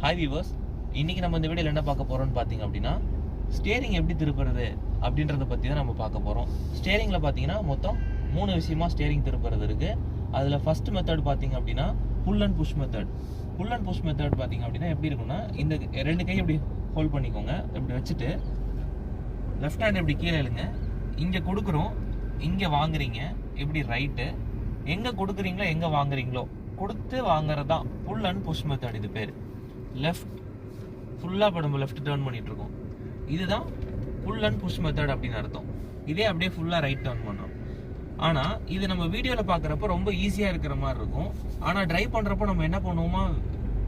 Hi viewers, இன்றைக்கி நம்ம இந்த வீடியோவில் என்ன பார்க்க போகிறோம்னு பார்த்தீங்க அப்படின்னா ஸ்டேரிங் எப்படி திருப்புறது அப்படின்றத பற்றி தான் நம்ம பார்க்க போகிறோம். ஸ்டேரிங்கில் பார்த்தீங்கன்னா மொத்தம் 3 விஷயமா ஸ்டேரிங் திருப்புறது இருக்குது. அதில் ஃபஸ்ட் மெத்தட் பார்த்தீங்க அப்படின்னா pull and push method. Pull and push method பார்த்தீங்க அப்படின்னா எப்படி இருக்குன்னா, இந்த 2 கை இப்படி ஹோல்ட் பண்ணிக்கோங்க. இப்படி வச்சுட்டு லெஃப்ட் ஹேண்ட் இப்படி கீழே எழுங்க. இங்கே கொடுக்குறோம், இங்கே வாங்குறீங்க. இப்படி ரைட்டு எங்கே கொடுக்குறீங்களோ எங்கே வாங்குறீங்களோ கொடுத்து வாங்குறது தான் புல் அண்ட் புஷ் மெத்தட். இது பேர் லெஃப்ட் ஃபுல்லாக இப்போ நம்ம லெஃப்ட் டேர்ன் பண்ணிட்டு இருக்கோம். இதுதான் புல் அண்ட் புஷ் மெத்தட் அப்படின்னு அர்த்தம். இதே அப்படியே ஃபுல்லாக ரைட் டேர்ன் பண்ணுறோம். ஆனால் இது நம்ம வீடியோவில் பார்க்குறப்ப ரொம்ப ஈஸியாக இருக்கிற மாதிரி இருக்கும். ஆனால் ட்ரைவ் பண்ணுறப்போ நம்ம என்ன பண்ணுவோமா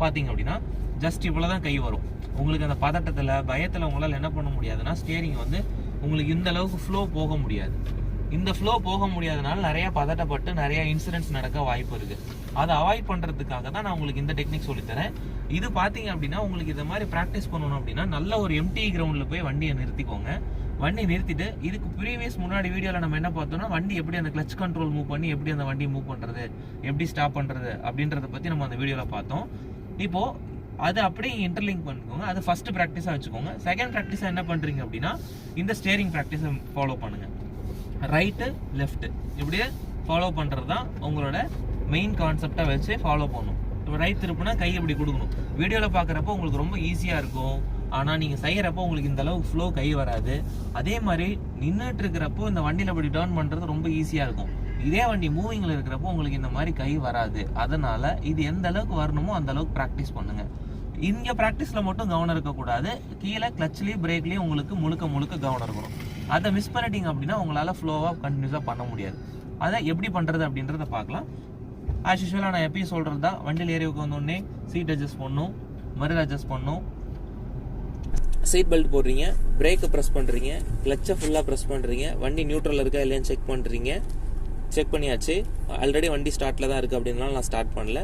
பார்த்தீங்க அப்படின்னா ஜஸ்ட் இவ்வளோ தான் கை வரும். உங்களுக்கு அந்த பதட்டத்தில் பயத்தில் உங்களால் என்ன பண்ண முடியாதுன்னா ஸ்டேரிங் வந்து உங்களுக்கு இந்த அளவுக்கு ஃப்ளோ போக முடியாது. இந்த ஃப்ளோ போக முடியாதனால நிறையா பதட்டப்பட்டு நிறையா இன்சிடென்ட்ஸ் நடக்க வாய்ப்பு இருக்குது. அதை அவாய்ட் பண்ணுறதுக்காக தான் நான் உங்களுக்கு இந்த டெக்னிக் சொல்லித்தரேன். இது பார்த்தீங்க அப்படின்னா உங்களுக்கு இந்த மாதிரி ப்ராக்டிஸ் பண்ணணும் அப்படின்னா நல்ல ஒரு எம்டி கிரவுண்டில் போய் வண்டியை நிறுத்திக்கோங்க. வண்டி நிறுத்திட்டு இதுக்கு ப்ரீவியஸ் முன்னாடி வீடியோவில் நம்ம என்ன பார்த்தோம்னா வண்டி எப்படி அந்த கிளச் கண்ட்ரோல் மூவ் பண்ணி எப்படி அந்த வண்டி மூவ் பண்ணுறது, எப்படி ஸ்டாப் பண்ணுறது அப்படின்றத பற்றி நம்ம அந்த வீடியோவில் பார்த்தோம். இப்போது அது அப்படியே இன்டர்லிங்க் பண்ணிக்கோங்க. அது ஃபஸ்ட்டு ப்ராக்டிஸாக வச்சுக்கோங்க. செகண்ட் ப்ராக்டிஸாக என்ன பண்ணுறீங்க அப்படின்னா இந்த ஸ்டேரிங் ப்ராக்டிஸை ஃபாலோ பண்ணுங்கள். ரைட்டு லெஃப்ட்டு இப்படியே ஃபாலோ பண்ணுறது தான் உங்களோட மெயின் கான்செப்டாக வச்சு ஃபாலோ பண்ணணும். இப்போ ரைட் திருப்புனா கை இப்படி கொடுக்கணும். வீடியோவில் பார்க்குறப்போ உங்களுக்கு ரொம்ப ஈஸியாக இருக்கும். ஆனால் நீங்கள் செய்கிறப்போ உங்களுக்கு இந்த அளவுக்கு ஃப்ளோ கை வராது. அதே மாதிரி நின்றுட்டு இருக்கிறப்போ இந்த வண்டியில் இப்படி டேர்ன் பண்ணுறது ரொம்ப ஈஸியாக இருக்கும். இதே வண்டி மூவிங்கில் இருக்கிறப்போ உங்களுக்கு இந்த மாதிரி கை வராது. அதனால் இது எந்த அளவுக்கு வரணுமோ அந்த அளவுக்கு ப்ராக்டிஸ் பண்ணுங்கள். இங்கே ப்ராக்டிஸில் மட்டும் கவனம் இருக்கக்கூடாது. கீழே கிளச்லேயும் பிரேக்லேயும் உங்களுக்கு முழுக்க கவனம் இருக்கணும். அதை மிஸ் பண்ணிட்டீங்க அப்படின்னா உங்களால் ஃப்ளோவாக கண்டினியூஸாக பண்ண முடியாது. அதை எப்படி பண்ணுறது அப்படின்றத பார்க்கலாம். ஆஸ் யூஷுவலாக நான் எப்பயும் சொல்கிறது தான், வண்டியில் ஏறி உட்காந்தோடனே சீட் அட்ஜஸ்ட் பண்ணணும், மிரர் அட்ஜஸ்ட் பண்ணணும். சீட் பெல்ட் போடுறீங்க, பிரேக்கை ப்ரெஸ் பண்ணுறீங்க, கிளச்சை ஃபுல்லாக ப்ரெஸ் பண்ணுறீங்க, வண்டி நியூட்ரல் இருக்கா இல்லையான்னு செக் பண்ணுறீங்க. செக் பண்ணியாச்சு. ஆல்ரெடி வண்டி ஸ்டார்ட்டில் தான் இருக்குது அப்படின்னாலும் நான் ஸ்டார்ட் பண்ணல.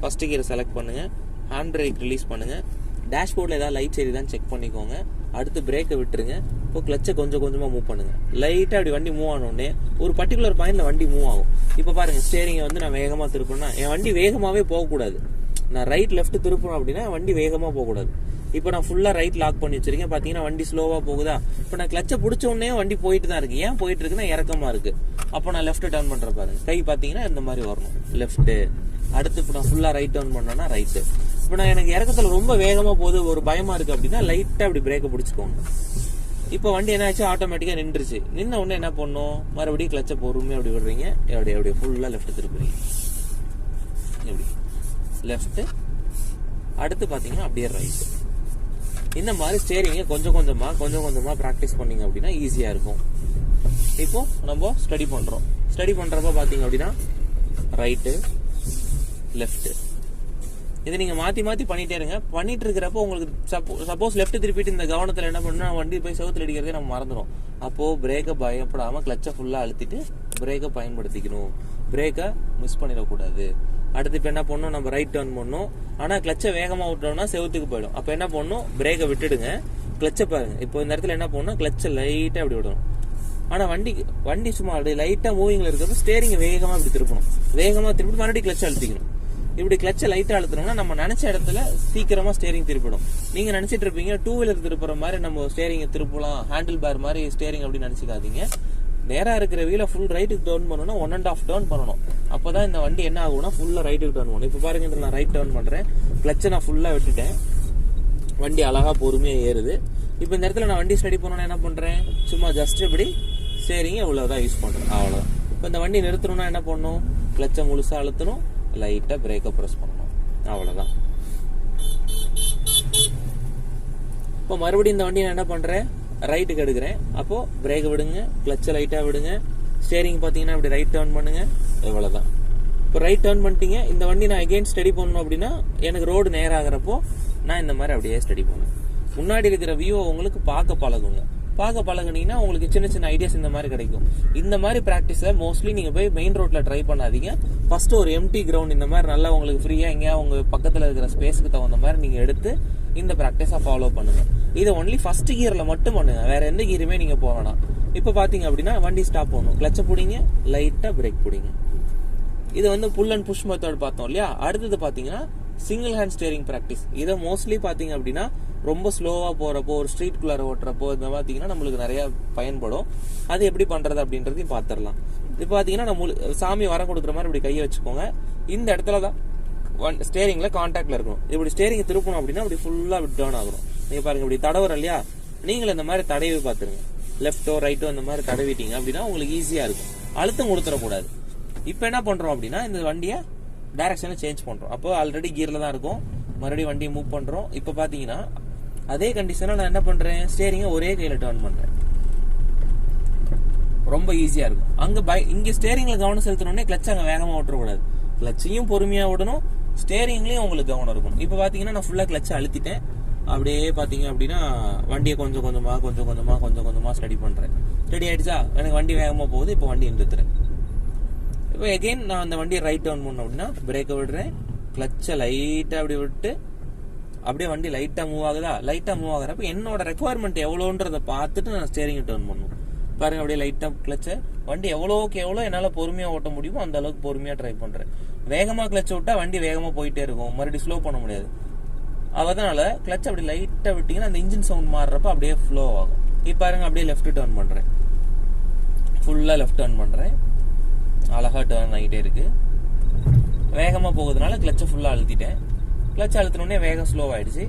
ஃபஸ்ட்டு கியரை செலக்ட் பண்ணுங்கள், ஹேண்ட் பிரேக் ரிலீஸ் பண்ணுங்கள். டேஷ்போர்டில் ஏதாவது லைட்ஸ் எரியுதான்னு செக் பண்ணிக்கோங்க. அடுத்து பிரேக்கை விட்டுருங்க. இப்போ கிளச்சை கொஞ்சமாக மூவ் பண்ணுங்கள். லைட்டாக அப்படி வண்டி மூவ் ஆனோடனே ஒரு பர்டிகுலர் பாயிண்டில் வண்டி மூவ் ஆகும். இப்போ பாருங்கள், ஸ்டேரிங்கை வந்து நான் வேகமாக திருப்பினா என் வண்டி வேகமாகவே போகக்கூடாது. நான் ரைட் லெஃப்ட் திருப்பணும் அப்படின்னா வண்டி வேகமாக போகக்கூடாது. இப்போ நான் ஃபுல்லாக ரைட் லாக் பண்ணி வச்சிருக்கேன். பார்த்தீங்கன்னா வண்டி ஸ்லோவாக போகுதா. இப்போ நான் கிளச்சை பிடிச்ச உடனே வண்டி போயிட்டு தான் இருக்குது. ஏன் போயிட்டு இருக்குன்னா இறக்கமாக இருக்குது. அப்போ நான் லெஃப்ட் டர்ன் பண்ணுற பாருங்க, கை பார்த்தீங்கன்னா இந்த மாதிரி வரணும், லெஃப்ட்டு. அடுத்து இப்போ நான் ஃபுல்லாக ரைட் டர்ன் பண்ணேன்னா ரைட்டு. இப்போ நான் எனக்கு இறக்கத்தில் ரொம்ப வேகமாக போகுது, ஒரு பயமாக இருக்குது அப்படின்னா லைட்டாக அப்படி பிரேக்கை பிடிச்சிக்கோங்க. இப்போ வண்டி என்ன ஆச்சு, ஆட்டோமேட்டிக்காக நின்றுச்சு. நின்ன உடனே என்ன பண்ணணும், மறுபடியும் கிளச்சை பொறுமையாக அப்படி விடுறீங்க. அப்படியே ஃபுல்லாக லெஃப்ட் திருப்புறீங்க. எப்படி லெஃப்ட்டு, அடுத்து பார்த்தீங்கன்னா அப்படியே ரைட்டு. இந்த மாதிரி ஸ்டேரிங்கை கொஞ்சம் கொஞ்சமாக ப்ராக்டிஸ் பண்ணிங்க அப்படின்னா ஈஸியாக இருக்கும். இப்போ நம்ம ஸ்டடி பண்ணுறப்ப பார்த்தீங்க அப்படின்னா ரைட்டு லெஃப்ட்டு இதை நீங்கள் மாற்றி பண்ணிட்டே இருங்க. பண்ணிட்டு இருக்கிறப்போ உங்களுக்கு சப்போஸ் லெஃப்ட் திருப்பிட்டு இந்த கவனத்தில் என்ன பண்ணணும், வண்டி போய் செவுத்துல அடிக்கிறதே நம்ம மறந்துடும். அப்போது பிரேக்கை பயப்படாமல் கிளச்சை ஃபுல்லாக அழுத்திட்டு பிரேக்கை பயன்படுத்திக்கணும். பிரேக்கை மிஸ் பண்ணிடக்கூடாது. அடுத்து இப்போ என்ன பண்ணணும், நம்ம ரைட் டர்ன் பண்ணணும். ஆனால் கிளச்சை வேகமாக விட்டோம்னா செவுத்துக்கு போயிடும். அப்போ என்ன பண்ணணும், பிரேக்கை விட்டுடுங்க, கிளச்சை பாருங்க. இப்போ இந்த இடத்துல என்ன பண்ணணும், கிளச்சை லைட்டாக அப்படி விடணும். ஆனால் வண்டி சும்மா அப்படி லைட்டாக மூவிங்கில் இருக்கிறப்ப ஸ்டேரிங்கை வேகமாக இப்படி திருப்பணும். வேகமாக திருப்பி மறுபடியும் கிளச்சை அழுத்திக்கணும். இப்படி கிளச்சை லைட்டாக அழுத்தணும்னா நம்ம நினைச்ச இடத்துல சீக்கிரமாக ஸ்டேரிங் திருப்பிடும். நீங்கள் நினச்சிட்டு இருப்பீங்க 2 வீலர் திருப்புற மாதிரி நம்ம ஸ்டேரிங்கை திருப்பலாம், ஹேண்டில் பார் மாதிரி ஸ்டேரிங் அப்படின்னு நினச்சிக்காதீங்க. நேராக இருக்கிற வீலை ஃபுல் ரைட்டுக்கு டர்ன் பண்ணணும்னா 1.5 டர்ன் பண்ணணும். அப்போ தான் இந்த வண்டி என்ன ஆகும்னா ஃபுல்லாக ரைட்டுக்கு டர்ன் பண்ணணும். இப்போ பாருங்க, நான் ரைட் டர்ன் பண்ணுறேன், கிளச்சை நான் ஃபுல்லாக விட்டுட்டேன், வண்டி அழகாக பொறுமையாக ஏறுது. இப்போ இந்த இடத்துல நான் வண்டி ஸ்டடி பண்ணணும்னா என்ன பண்ணுறேன், சும்மா ஜஸ்ட் இப்படி ஸ்டேரிங்கை இவ்வளோதான் யூஸ் பண்ணுறேன், அவ்வளோதான். இப்போ இந்த வண்டி நிறுத்தணும்னா என்ன பண்ணணும், கிளச்சை முழுசாக அழுத்தணும், லைட்டாக பிரேக்கை ப்ரெஸ் பண்ணணும், அவ்வளோதான். இப்போ மறுபடியும் இந்த வண்டி நான் என்ன பண்ணுறேன், ரைட்டுக்கு எடுக்கிறேன். அப்போது பிரேக்கை விடுங்க, கிளச்சை லைட்டாக விடுங்க, ஸ்டேரிங் பார்த்தீங்கன்னா இப்படி ரைட் டர்ன் பண்ணுங்க, இவ்வளோதான். இப்போ ரைட் டர்ன் பண்ணிட்டீங்க. இந்த வண்டி நான் அகெயின் ஸ்டடி பண்ணணும் அப்படின்னா எனக்கு ரோடு நேராகிறப்போ நான் இந்த மாதிரி அப்படியே ஸ்டடி பண்ணுவேன். முன்னாடி இருக்கிற வியூ உங்களுக்கு பார்க்க பழகுனீங்கன்னா உங்களுக்கு சின்ன ஐடியாஸ் இந்த மாதிரி கிடைக்கும். இந்த மாதிரி ப்ராக்டிஸை மோஸ்ட்லி நீங்கள் போய் மெயின் ரோட்டில் ட்ரை பண்ணாதீங்க. ஃபர்ஸ்ட் ஒரு எம்டி கிரவுண்ட் இந்த மாதிரி நல்லா உங்களுக்கு ஃப்ரீயாக எங்கேயா உங்கள் பக்கத்தில் இருக்கிற ஸ்பேஸுக்கு தகுந்த மாதிரி நீங்கள் எடுத்து இந்த ப்ராக்டிஸாக ஃபாலோ பண்ணுங்கள். இதை ஒன்லி ஃபர்ஸ்ட் கியரில் மட்டும் பண்ணுங்கள், வேற எந்த கியருமே நீங்கள் போக வேணாம். இப்போ பார்த்தீங்க அப்படின்னா வண்டி ஸ்டாப் பண்ணணும், கிளச்சை பிடிங்க, லைட்டாக பிரேக் பிடிங்க. இது வந்து புல் அண்ட் புஷ் மெத்தட் பார்த்தோம் இல்லையா. அடுத்தது பார்த்தீங்கன்னா சிங்கிள் ஹேண்ட் ஸ்டேரிங் ப்ராக்டிஸ். இதை மோஸ்ட்லி பார்த்தீங்க அப்படின்னா ரொம்ப ஸ்லோவாக போகிறப்போ, ஒரு ஸ்ட்ரீட்குள்ளார ஓட்டுறப்போ இந்த பார்த்தீங்கன்னா நம்மளுக்கு நிறையா பயன்படும். அது எப்படி பண்ணுறது அப்படின்றதையும் பார்த்துடலாம். இப்போ பார்த்தீங்கன்னா நம்ம சாமி வரம் கொடுக்குற மாதிரி இப்படி கையை வச்சுக்கோங்க. இந்த இடத்துல தான் ஸ்டேரிங்ல கான்டாக்ட்ல இருக்கணும். இப்படி ஸ்டேரிங் திருப்பணும் அப்படின்னா அப்படி ஃபுல்லா டர்ன் ஆகணும். நீங்க பாருங்க இப்படி தடவுற இல்லையா, நீங்களும் இந்த மாதிரி தடவி பார்த்துருங்க. லெஃப்டோ ரைட்டோ இந்த மாதிரி தடவிட்டீங்க அப்படின்னா உங்களுக்கு ஈஸியா இருக்கும். அழுத்தம் கொடுத்துடக்கூடாது. இப்போ என்ன பண்றோம் அப்படின்னா இந்த வண்டியை டைரக்ஷனை சேஞ்ச் பண்றோம். அப்போ ஆல்ரெடி கியர்ல தான் இருக்கும், மறுபடியும் வண்டியை மூவ் பண்றோம். இப்போ பாத்தீங்கன்னா அதே கண்டிஷன்ல நான் என்ன பண்றேன், ஸ்டேரிங்கை ஒரே கையில டர்ன் பண்றேன். ரொம்ப ஈஸியா இருக்கும். இங்க ஸ்டேரிங்ல கவனம் செலுத்தணும்னே கிளச் அங்க வேகமா ஓட்டக்கூடாது. கிளச்சையும் பொறுமையா ஓடணும், ஸ்டேரிங்லயும் உங்களுக்கு கவனம் இருக்கும். இப்போ பாத்தீங்கன்னா நான் ஃபுல்லா கிளச்சை அழுத்திட்டேன். அப்படியே பாத்தீங்க அப்படின்னா வண்டியை கொஞ்சம் கொஞ்சமா ஸ்டடி பண்றேன். ரெடி ஆயிடுச்சா, எனக்கு வண்டி வேகமா போகுது. இப்போ வண்டி நிறுத்துறேன். இப்போ எகைன் நான் அந்த வண்டியை ரைட் டர்ன் பண்ணோம் அப்படின்னா பிரேக்கை விடுறேன், கிளச்சை லைட்டா அப்படி விட்டு அப்படியே வண்டி லைட்டா மூவ் ஆகுதா. லைட்டா மூவ் ஆகுறப்ப என்னோட ரெக்குவயர்மெண்ட் எவ்வளோன்றதை பார்த்துட்டு நான் ஸ்டேரிங் டர்ன் பண்ணுவேன். பாருங்க அப்படியே லைட்டா கிளச்சை, வண்டி எவ்வளோக்கு எவ்வளோ என்னால பொறுமையா ஓட்ட முடியுமோ அந்த அளவுக்கு பொறுமையா ட்ரை பண்றேன். வேகமா கிளச் விட்டா வண்டி வேகமா போயிட்டே இருக்கும், மறுபடியும் ஸ்லோ பண்ண முடியாது. அதனால கிளச் அப்படி லைட்டா விட்டீங்கன்னா அந்த இன்ஜின் சவுண்ட் மாறுறப்ப அப்படியே ஃப்ளோ ஆகும். இப்போ பாருங்க அப்படியே லெஃப்ட் டர்ன் பண்றேன், ஃபுல்லா லெஃப்ட் டர்ன் பண்றேன். அழகா டர்ன் ஆகிட்டே இருக்கு. வேகமா போகுதுனால கிளச்சை ஃபுல்லா அழுத்திட்டேன். கிளச் அழுத்தினோடனே வேகம் ஸ்லோ ஆயிடுச்சு.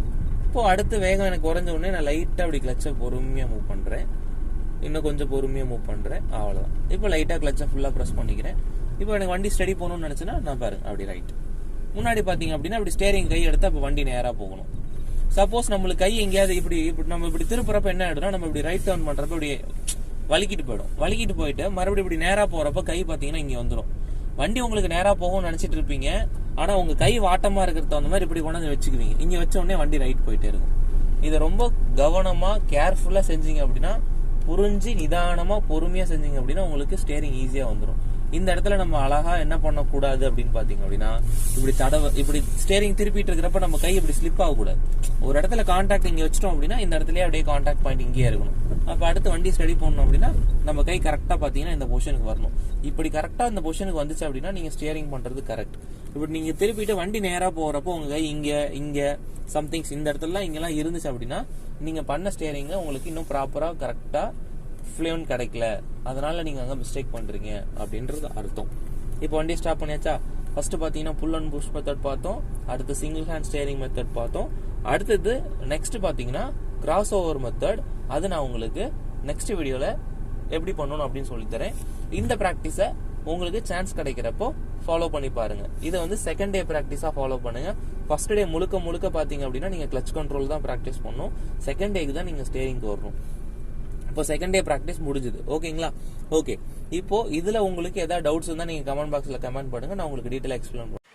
இப்போ அடுத்து வேகம் எனக்கு குறைஞ்ச உடனே நான் லைட்டா அப்படி கிளச்சை பொறுமையா மூவ் பண்றேன். இன்னும் கொஞ்சம் பொறுமையா மூவ் பண்றேன். அவ்வளவுதான். இப்போ லைட்டா கிளச்சை ஃபுல்லா பிரஸ் பண்ணிக்கிறேன். இப்போ எனக்கு வண்டி ஸ்டடி போகணும்னு நினைச்சேன்னா நான் பாருங்க அப்படி ரைட். முன்னாடி பாத்தீங்க அப்படின்னா அப்படி ஸ்டேரிங் கை எடுத்தா அப்ப வண்டி நேரா போகணும். சப்போஸ் நம்மளுக்கு கை எங்கேயாவது இப்படி நம்ம இப்படி திருப்புறப்ப என்ன ஆயிடும், நம்ம இப்படி ரைட் டர்ன் பண்றப்ப இப்படி வலிக்கிட்டு போயிடும். வலிக்கிட்டு போயிட்டு மறுபடியும் இப்படி நேரா போறப்ப கை பாத்தீங்கன்னா இங்க வந்துடும். வண்டி உங்களுக்கு நேரா போகும்னு நினைச்சிட்டு இருப்பீங்க, ஆனா உங்க கை வாட்டமா இருக்கிறத அந்த மாதிரி இப்படி கொண்டாந்து வச்சுக்குவீங்க. இங்க வச்ச உடனே வண்டி ரைட் போயிட்டே இருக்கும். இதை ரொம்ப கவனமா கேர்ஃபுல்லா செஞ்சீங்க அப்படின்னா, புரிஞ்சு நிதானமா பொறுமையா செஞ்சீங்க அப்படின்னா உங்களுக்கு ஸ்டேரிங் ஈஸியா வந்துடும். இந்த இடத்துல நம்ம அழகா என்ன பண்ணக்கூடாது அப்படின்னு பாத்தீங்க அப்படின்னா, இப்படி ஸ்டேரிங் திருப்பிட்டு இருக்கிறப்ப நம்ம கை இப்படி ஸ்லிப் ஆகக்கூடாது. ஒரு இடத்துல கான்டாக்ட் இங்க வச்சிட்டோம் அப்படின்னா இந்த இடத்துலயே அப்படியே கான்டாக்ட் பாயிண்ட் இங்கேயே இருக்கணும். அப்ப அடுத்து வண்டி ஸ்டடி பண்ணணும் அப்படின்னா நம்ம கை கரெக்டா பாத்தீங்கன்னா இந்த பொசிஷனுக்கு வரணும். இப்படி கரெக்டா இந்த பொசிஷனுக்கு வந்துச்சு அப்படின்னா நீங்க ஸ்டேரிங் பண்றது கரெக்ட். இப்படி நீங்க திருப்பிட்டு வண்டி நேரா போறப்போ உங்க கை இங்க சம்திங்ஸ் இந்த இடத்துல இங்கெல்லாம் இருந்துச்சு அப்படின்னா நீங்க பண்ண ஸ்டேரிங்க உங்களுக்கு இன்னும் ப்ராப்பரா கரெக்டா ஃப்ளூயன்ட் கிடைக்கல, அதனால நீங்க அங்க மிஸ்டேக் பண்றீங்க அப்படின்றது அர்த்தம். இப்போ வண்டி ஸ்டாப் பண்ணியாச்சா. ஃபர்ஸ்ட் பாத்தீங்கன்னா புல் அண்ட் புஷ் மெத்தட் பார்த்தோம், அடுத்து சிங்கிள் ஹேண்ட் ஸ்டேரிங் மெத்தட் பார்த்தோம். அடுத்தது நெக்ஸ்ட் பாத்தீங்கன்னா கிராஸ் ஓவர் மெத்தட். அது நான் உங்களுக்கு நெக்ஸ்ட் வீடியோல எப்படி பண்ணணும் அப்படின்னு சொல்லி தரேன். இந்த பிராக்டிஸை உங்களுக்கு சான்ஸ் கிடைக்கிறப்போ ஃபாலோ பண்ணி பாருங்க. இதை வந்து செகண்ட் டே பிராக்டிஸா ஃபாலோ பண்ணுங்க. ஃபர்ஸ்ட் டே முழுக்க பாத்தீங்க அப்படின்னா நீங்க கிளச் கண்ட்ரோல் தான் பிராக்டிஸ் பண்ணணும். செகண்ட் டேக்கு தான் நீங்க ஸ்டேரிங் வரணும். இப்போ செகண்ட் டே பிராக்டிஸ் முடிஞ்சுது, ஓகேங்களா? ஓகே, இப்போ இதுல உங்களுக்கு ஏதாவது டவுட்ஸ் இருந்தா நீங்க கமெண்ட் பாக்ஸ்ல கமெண்ட் பண்ணுங்க, நான் உங்களுக்கு டீடைலா எக்ஸ்பிளைன் பண்ணுறேன்.